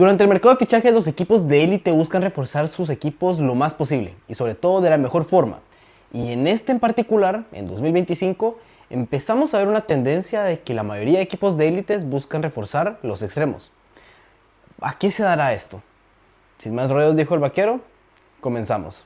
Durante el mercado de fichajes, los equipos de élite buscan reforzar sus equipos lo más posible y sobre todo de la mejor forma. Y en este en particular, en 2025, empezamos a ver una tendencia de que la mayoría de equipos de élites buscan reforzar los extremos. ¿A qué se dará esto? Sin más rodeos, dijo el vaquero, comenzamos.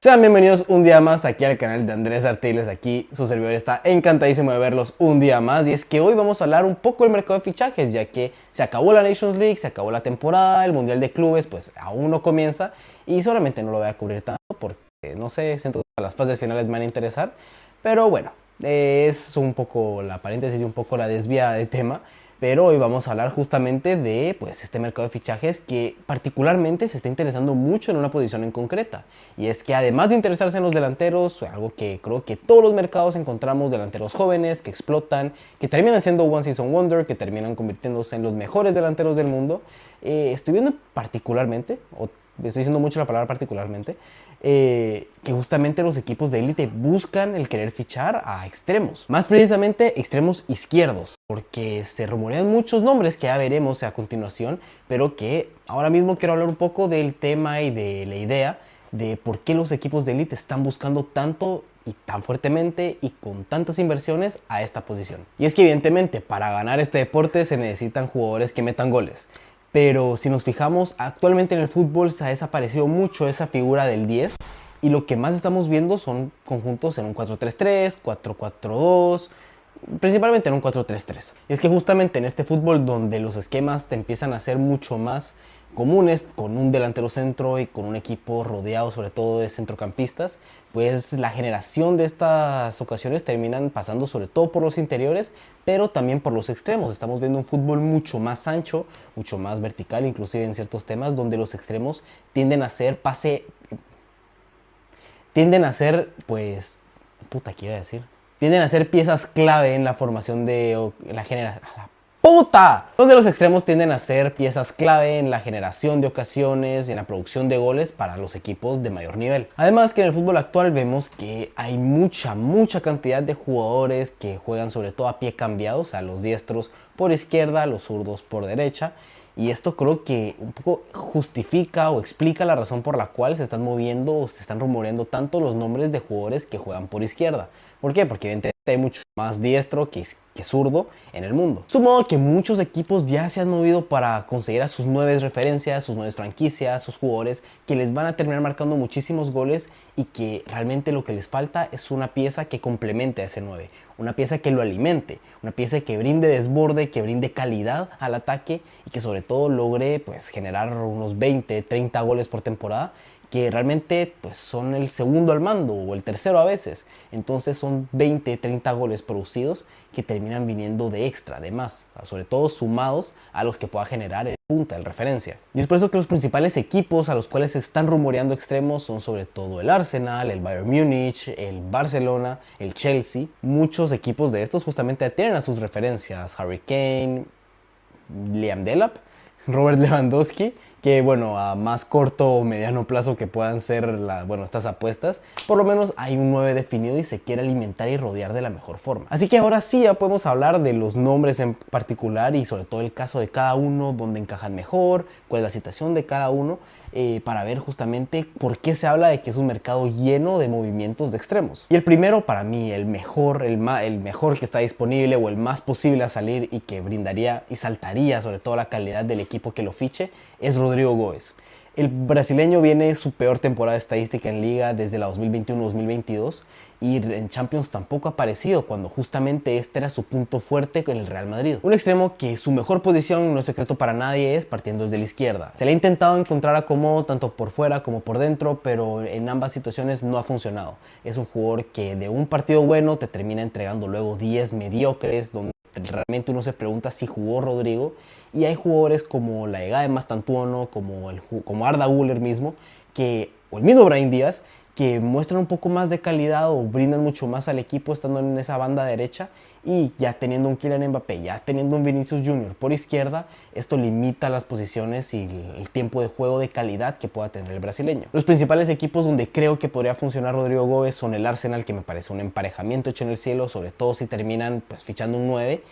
Sean bienvenidos un día más aquí al canal de Andrés Artiles. Aquí su servidor está encantadísimo de verlos un día más. Y es que hoy vamos a hablar un poco del mercado de fichajes, ya que se acabó la Nations League, se acabó la temporada, el Mundial de Clubes pues aún no comienza. Y seguramente no lo voy a cubrir tanto porque, no sé, siento que las fases finales me van a interesar. Pero bueno, es un poco la paréntesis y un poco la desviada de tema. Pero hoy vamos a hablar justamente de este mercado de fichajes que particularmente se está interesando mucho en una posición en concreta. Y es que además de interesarse en los delanteros, algo que creo que todos los mercados encontramos, delanteros jóvenes que explotan, que terminan siendo One Season Wonder, que terminan convirtiéndose en los mejores delanteros del mundo. Estoy viendo particularmente, o estoy diciendo mucho la palabra particularmente, que justamente los equipos de élite buscan el querer fichar a extremos, más precisamente extremos izquierdos, porque se rumorean muchos nombres que ya veremos a continuación, pero que ahora mismo quiero hablar un poco del tema y de la idea de por qué los equipos de élite están buscando tanto y tan fuertemente y con tantas inversiones a esta posición. Y es que evidentemente para ganar este deporte se necesitan jugadores que metan goles. Pero si nos fijamos, actualmente en el fútbol se ha desaparecido mucho esa figura del 10 y lo que más estamos viendo son conjuntos en un 4-3-3, 4-4-2, principalmente en un 4-3-3. Y es que justamente en este fútbol donde los esquemas te empiezan a ser mucho más comunes, con un delantero centro y con un equipo rodeado sobre todo de centrocampistas, pues la generación de estas ocasiones terminan pasando sobre todo por los interiores, pero también por los extremos. Estamos viendo un fútbol mucho más ancho, mucho más vertical, inclusive en ciertos temas donde los extremos tienden a ser tienden a ser piezas clave en la formación de la generación. Donde los extremos tienden a ser piezas clave en la generación de ocasiones y en la producción de goles para los equipos de mayor nivel. Además que en el fútbol actual vemos que hay mucha cantidad de jugadores que juegan sobre todo a pie cambiado, o sea, los diestros por izquierda, los zurdos por derecha. Y esto creo que un poco justifica o explica la razón por la cual se están moviendo o se están rumoreando tanto los nombres de jugadores que juegan por izquierda. ¿Por qué? Porque evidentemente hay mucho más diestro que zurdo en el mundo. Sumo que muchos equipos ya se han movido para conseguir a sus nuevas referencias, sus nuevas franquicias, sus jugadores que les van a terminar marcando muchísimos goles y que realmente lo que les falta es una pieza que complemente a ese 9, una pieza que lo alimente, una pieza que brinde desborde, que brinde calidad al ataque y que sobre todo logre generar unos 20, 30 goles por temporada, que realmente son el segundo al mando o el tercero a veces. Entonces son 20, 30 goles producidos que terminan viniendo de extra, de más, sobre todo sumados a los que pueda generar el punta, el referencia. Y es por eso que los principales equipos a los cuales se están rumoreando extremos son sobre todo el Arsenal, el Bayern Múnich, el Barcelona, el Chelsea. Muchos equipos de estos justamente tienen a sus referencias: Harry Kane, Liam Delap, Robert Lewandowski, que a más corto o mediano plazo que puedan ser estas apuestas, por lo menos hay un 9 definido y se quiere alimentar y rodear de la mejor forma. Así que ahora sí ya podemos hablar de los nombres en particular y sobre todo el caso de cada uno, dónde encajan mejor, cuál es la situación de cada uno, para ver justamente por qué se habla de que es un mercado lleno de movimientos de extremos. Y el primero, para mí, el mejor que está disponible o el más posible a salir y que brindaría y saltaría sobre todo la calidad del equipo que lo fiche, es Rodrigo Góes. El brasileño viene su peor temporada estadística en Liga desde la 2021-2022 y en Champions tampoco ha aparecido cuando justamente este era su punto fuerte con el Real Madrid. Un extremo que su mejor posición, no es secreto para nadie, es partiendo desde la izquierda. Se le ha intentado encontrar acomodo tanto por fuera como por dentro, pero en ambas situaciones no ha funcionado. Es un jugador que de un partido bueno te termina entregando luego 10 mediocres, donde realmente uno se pregunta si jugó Rodrigo. Y hay jugadores como la llegada de Mastantuono, como Arda Güler mismo, o el mismo Brahim Díaz, que muestran un poco más de calidad o brindan mucho más al equipo estando en esa banda derecha, y ya teniendo un Kylian Mbappé, ya teniendo un Vinicius Junior por izquierda, esto limita las posiciones y el tiempo de juego de calidad que pueda tener el brasileño. Los principales equipos donde creo que podría funcionar Rodrigo Gómez son el Arsenal, que me parece un emparejamiento hecho en el cielo, sobre todo si terminan pues fichando un 9,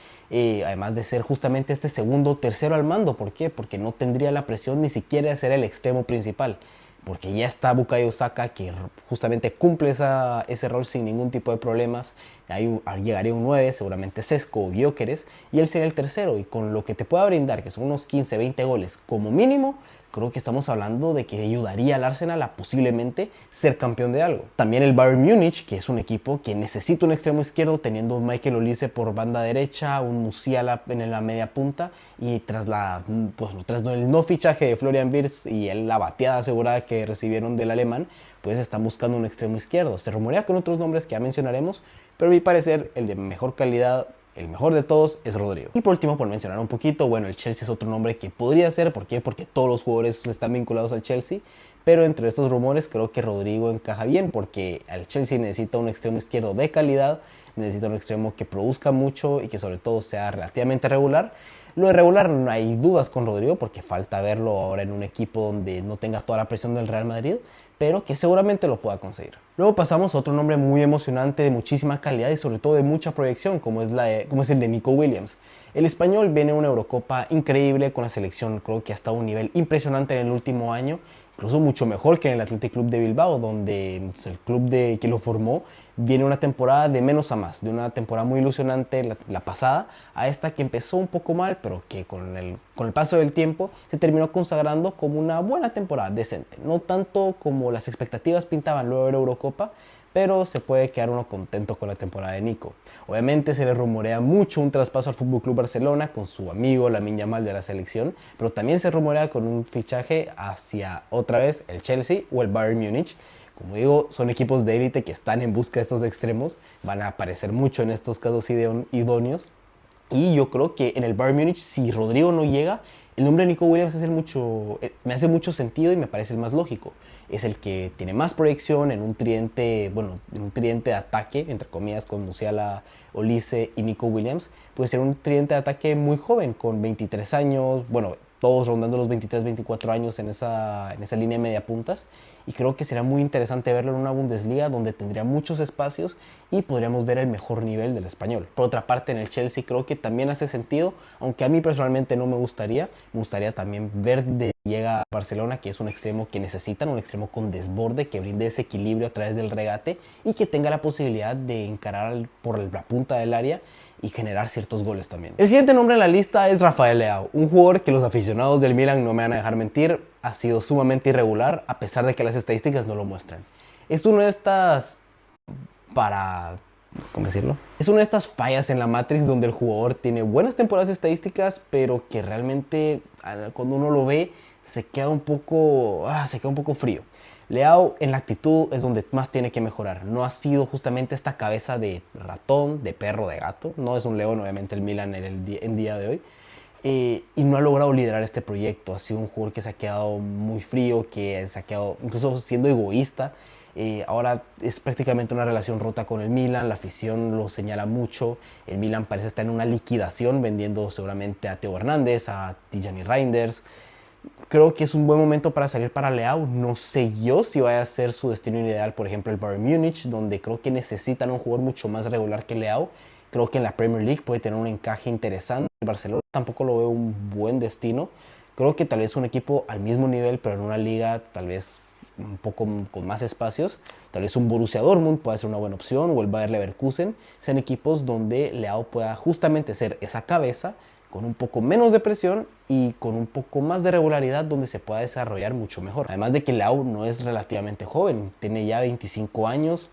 además de ser justamente este segundo o tercero al mando. ¿Por qué? Porque no tendría la presión ni siquiera de ser el extremo principal, porque ya está Bukayo Saka, que justamente cumple ese rol sin ningún tipo de problemas. Ahí llegaría un 9, seguramente Sesco o Gyökeres, y él sería el tercero, y con lo que te pueda brindar, que son unos 15, 20 goles como mínimo, creo que estamos hablando de que ayudaría al Arsenal a posiblemente ser campeón de algo. También el Bayern Múnich, que es un equipo que necesita un extremo izquierdo, teniendo un Michael Olise por banda derecha, un Musiala en la media punta, y tras el no fichaje de Florian Wirtz y la bateada asegurada que recibieron del alemán, pues están buscando un extremo izquierdo. Se rumorea con otros nombres que ya mencionaremos, pero a mi parecer el de mejor calidad, el mejor de todos, es Rodrigo. Y por último, por mencionar un poquito, bueno, el Chelsea es otro nombre que podría ser. ¿Por qué? Porque todos los jugadores están vinculados al Chelsea, pero entre estos rumores creo que Rodrigo encaja bien, porque el Chelsea necesita un extremo izquierdo de calidad, necesita un extremo que produzca mucho y que sobre todo sea relativamente regular. Lo de regular no hay dudas con Rodrigo, porque falta verlo ahora en un equipo donde no tenga toda la presión del Real Madrid, pero que seguramente lo pueda conseguir. Luego pasamos a otro nombre muy emocionante, de muchísima calidad y sobre todo de mucha proyección, como es el de Nico Williams. El español viene a una Eurocopa increíble con la selección, creo que ha estado a un nivel impresionante en el último año, incluso mucho mejor que en el Athletic Club de Bilbao, donde el club que lo formó viene una temporada de menos a más, de una temporada muy ilusionante la pasada, a esta que empezó un poco mal, pero que con el paso del tiempo se terminó consagrando como una buena temporada, decente. No tanto como las expectativas pintaban luego de la Eurocopa, pero se puede quedar uno contento con la temporada de Nico. Obviamente se le rumorea mucho un traspaso al FC Barcelona con su amigo Lamine Yamal de la selección, pero también se rumorea con un fichaje hacia otra vez el Chelsea o el Bayern Múnich. Como digo, son equipos de élite que están en busca de estos extremos, van a aparecer mucho en estos casos idóneos. Y yo creo que en el Bayern Múnich, si Rodrigo no llega, el nombre de Nico Williams me hace mucho sentido y me parece el más lógico. Es el que tiene más proyección en un tridente, de ataque, entre comillas, con Musiala, Olise y Nico Williams. Puede ser un tridente de ataque muy joven, con 23 años, todos rondando los 23, 24 años en esa línea de media puntas, y creo que será muy interesante verlo en una Bundesliga donde tendría muchos espacios y podríamos ver el mejor nivel del español. Por otra parte, en el Chelsea creo que también hace sentido, aunque a mí personalmente no me gustaría también ver de llega a Barcelona, que es un extremo que necesitan, un extremo con desborde, que brinde ese equilibrio a través del regate y que tenga la posibilidad de encarar por la punta del área y generar ciertos goles también. El siguiente nombre en la lista es Rafael Leao, un jugador que los aficionados del Milan no me van a dejar mentir, ha sido sumamente irregular a pesar de que las estadísticas no lo muestran. Es una de estas ¿cómo decirlo? Es una de estas fallas en la Matrix donde el jugador tiene buenas temporadas estadísticas, pero que realmente cuando uno lo ve se queda un poco frío. Leao en la actitud es donde más tiene que mejorar. No ha sido justamente esta cabeza de ratón, de perro, de gato. No es un león, obviamente, el Milan en día de hoy. Y no ha logrado liderar este proyecto. Ha sido un jugador que se ha quedado muy frío, que se ha quedado incluso siendo egoísta. Ahora es prácticamente una relación rota con el Milan, la afición lo señala mucho, el Milan parece estar en una liquidación, vendiendo seguramente a Theo Hernández, a Tijani Reinders. Creo que es un buen momento para salir para Leao. No sé yo si vaya a ser su destino ideal, por ejemplo, el Bayern Múnich, donde creo que necesitan un jugador mucho más regular que Leao. Creo que en la Premier League puede tener un encaje interesante. El Barcelona tampoco lo veo un buen destino. Creo que tal vez un equipo al mismo nivel, pero en una liga tal vez un poco con más espacios, tal vez un Borussia Dortmund pueda ser una buena opción, o el Bayer Leverkusen, sean equipos donde Leao pueda justamente ser esa cabeza con un poco menos de presión y con un poco más de regularidad, donde se pueda desarrollar mucho mejor. Además de que Leao no es relativamente joven, tiene ya 25 años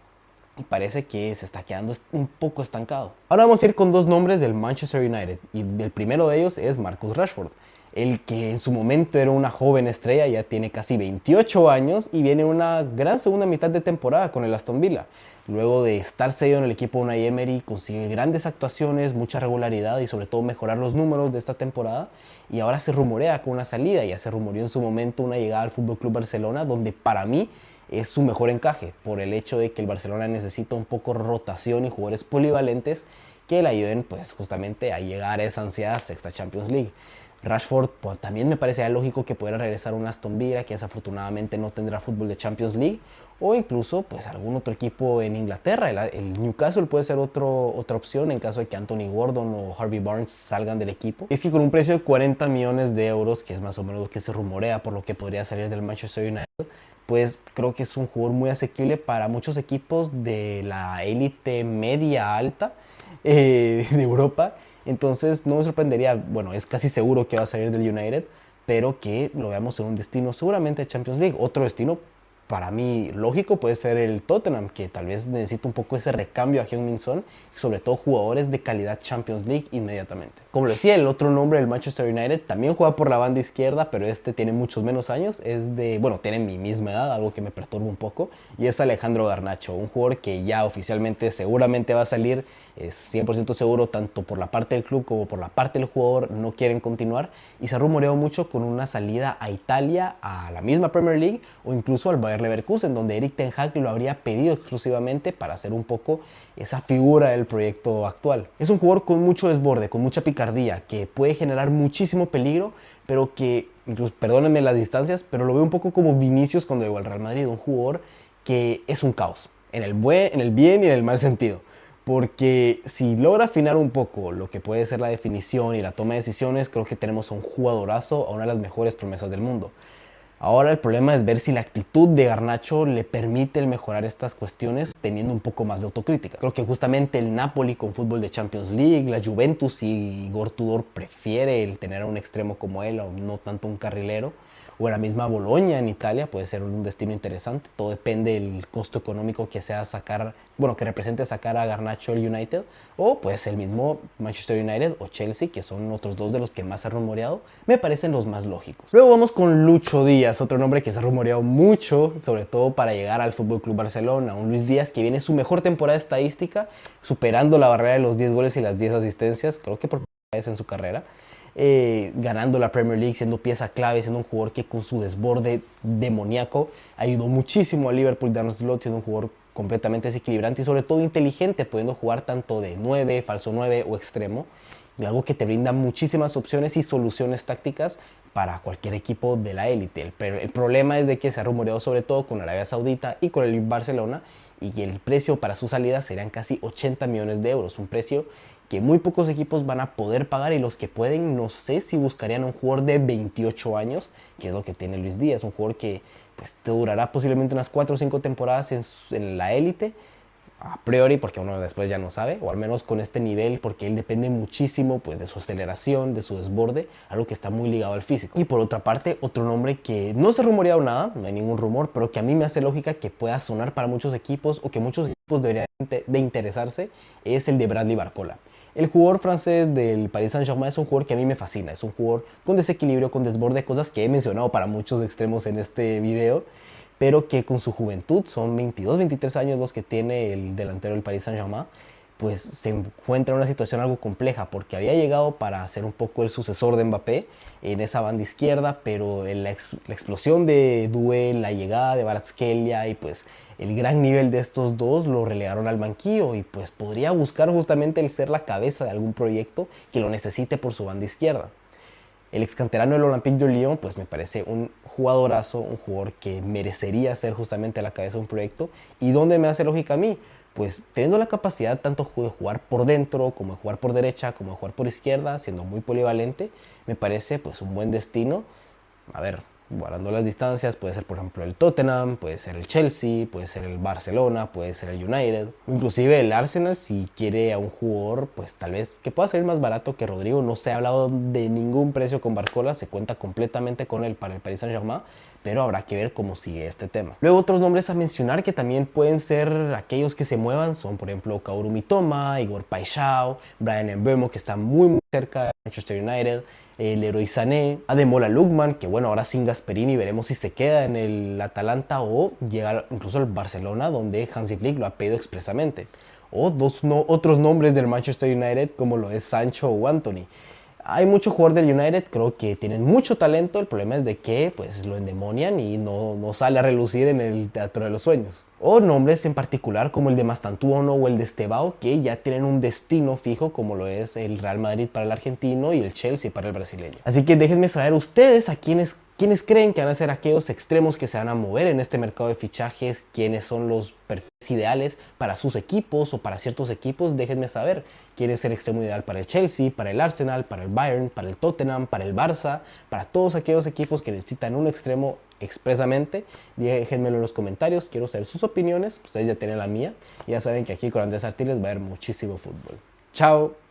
y parece que se está quedando un poco estancado. Ahora vamos a ir con dos nombres del Manchester United, y el primero de ellos es Marcus Rashford. El que en su momento era una joven estrella, ya tiene casi 28 años y viene una gran segunda mitad de temporada con el Aston Villa. Luego de estar cedido en el equipo de Unai Emery, consigue grandes actuaciones, mucha regularidad y sobre todo mejorar los números de esta temporada. Y ahora se rumorea con una salida, ya se rumoreó en su momento una llegada al FC Barcelona, donde para mí es su mejor encaje, por el hecho de que el Barcelona necesita un poco rotación y jugadores polivalentes que le ayuden pues justamente a llegar a esa ansiada sexta Champions League. Rashford pues, también me parece lógico que pudiera regresar a un Aston Villa, que desafortunadamente no tendrá fútbol de Champions League, o incluso pues algún otro equipo en Inglaterra. El Newcastle puede ser otra opción en caso de que Anthony Gordon o Harvey Barnes salgan del equipo. Es que con un precio de 40 millones de euros, que es más o menos lo que se rumorea por lo que podría salir del Manchester United, pues creo que es un jugador muy asequible para muchos equipos de la élite media alta de Europa. Entonces no me sorprendería, bueno, es casi seguro que va a salir del United, pero que lo veamos en un destino seguramente de Champions League. Otro destino para mí lógico puede ser el Tottenham, que tal vez necesita un poco ese recambio a Heung-min Son, y sobre todo jugadores de calidad Champions League inmediatamente. Como lo decía, el otro nombre del Manchester United también juega por la banda izquierda, pero este tiene muchos menos años, tiene mi misma edad, algo que me perturba un poco, y es Alejandro Garnacho, un jugador que ya oficialmente seguramente va a salir, es 100% seguro, tanto por la parte del club como por la parte del jugador no quieren continuar, y se ha rumoreado mucho con una salida a Italia, a la misma Premier League, o incluso al Bayer Leverkusen, donde Erik ten Hag lo habría pedido exclusivamente para hacer un poco esa figura del proyecto actual. Es un jugador con mucho desborde, con mucha picardía, que puede generar muchísimo peligro, pero que, incluso, perdónenme las distancias, pero lo veo un poco como Vinicius cuando llegó al Real Madrid, un jugador que es un caos, en el bien y en el mal sentido. Porque si logra afinar un poco lo que puede ser la definición y la toma de decisiones, creo que tenemos a un jugadorazo, a una de las mejores promesas del mundo. Ahora el problema es ver si la actitud de Garnacho le permite el mejorar estas cuestiones teniendo un poco más de autocrítica. Creo que justamente el Napoli con fútbol de Champions League, la Juventus y Igor Tudor prefiere el tener a un extremo como él, o no tanto un carrilero. O la misma Boloña en Italia puede ser un destino interesante. Todo depende del costo económico que sea que represente sacar a Garnacho el United. O pues el mismo Manchester United o Chelsea, que son otros dos de los que más se han rumoreado, me parecen los más lógicos. Luego vamos con Lucho Díaz, otro nombre que se ha rumoreado mucho, sobre todo para llegar al FC Barcelona. Un Luis Díaz que viene su mejor temporada estadística, superando la barrera de los 10 goles y las 10 asistencias, creo que por primera vez en su carrera. Ganando la Premier League, siendo pieza clave, siendo un jugador que con su desborde demoníaco ayudó muchísimo al Liverpool de Arne Slot, siendo un jugador completamente desequilibrante y sobre todo inteligente, pudiendo jugar tanto de 9, falso 9 o extremo, y algo que te brinda muchísimas opciones y soluciones tácticas para cualquier equipo de la élite. El problema es de que se ha rumoreado sobre todo con Arabia Saudita y con el Barcelona, y que el precio para su salida serían casi 80 millones de euros, un precio que muy pocos equipos van a poder pagar, y los que pueden, no sé si buscarían un jugador de 28 años, que es lo que tiene Luis Díaz, un jugador que pues, te durará posiblemente unas 4 o 5 temporadas en la élite, a priori, porque uno después ya no sabe, o al menos con este nivel, porque él depende muchísimo pues, de su aceleración, de su desborde, algo que está muy ligado al físico. Y por otra parte, otro nombre que no se ha rumoreado nada, no hay ningún rumor, pero que a mí me hace lógica que pueda sonar para muchos equipos, o que muchos equipos deberían de interesarse, es el de Bradley Barcola. El jugador francés del Paris Saint-Germain es un jugador que a mí me fascina, es un jugador con desequilibrio, con desborde, cosas que he mencionado para muchos extremos en este video, pero que con su juventud, son 22, 23 años los que tiene el delantero del Paris Saint-Germain, pues se encuentra en una situación algo compleja, porque había llegado para ser un poco el sucesor de Mbappé en esa banda izquierda, pero la explosión de Doué, la llegada de Kvaratskhelia y pues el gran nivel de estos dos lo relegaron al banquillo, y pues podría buscar justamente el ser la cabeza de algún proyecto que lo necesite por su banda izquierda. El ex canterano del Olympique de Lyon pues me parece un jugadorazo, un jugador que merecería ser justamente la cabeza de un proyecto. ¿Y dónde me hace lógica a mí? Pues teniendo la capacidad tanto de jugar por dentro, como de jugar por derecha, como de jugar por izquierda, siendo muy polivalente, me parece pues un buen destino. A ver, guardando las distancias, puede ser por ejemplo el Tottenham, puede ser el Chelsea, puede ser el Barcelona, puede ser el United, o inclusive el Arsenal si quiere a un jugador pues tal vez que pueda salir más barato que Rodrigo. No se ha hablado de ningún precio con Barcola, se cuenta completamente con él para el Paris Saint-Germain, pero habrá que ver cómo sigue este tema. Luego otros nombres a mencionar que también pueden ser aquellos que se muevan son por ejemplo Kaoru Mitoma, Igor Paixão, Bryan Mbeumo, que está muy cerca de Manchester United, Leroy Sané, Ademola Lookman, que bueno, ahora sin Gasperini veremos si se queda en el Atalanta o llega incluso al Barcelona, donde Hansi Flick lo ha pedido expresamente. O otros nombres del Manchester United como lo es Sancho o Anthony. Hay mucho jugador del United, creo que tienen mucho talento, el problema es de que pues lo endemonian y no sale a relucir en el teatro de los sueños. O nombres en particular como el de Mastantuono o el de Estevao, que ya tienen un destino fijo como lo es el Real Madrid para el argentino y el Chelsea para el brasileño. Así que déjenme saber ustedes a quiénes creen que van a ser aquellos extremos que se van a mover en este mercado de fichajes, quiénes son los perfiles ideales para sus equipos o para ciertos equipos. Déjenme saber quién es el extremo ideal para el Chelsea, para el Arsenal, para el Bayern, para el Tottenham, para el Barça, para todos aquellos equipos que necesitan un extremo expresamente. Déjenmelo en los comentarios, quiero saber sus opiniones, ustedes ya tienen la mía y ya saben que aquí con Andrés Artiles va a haber muchísimo fútbol. Chao.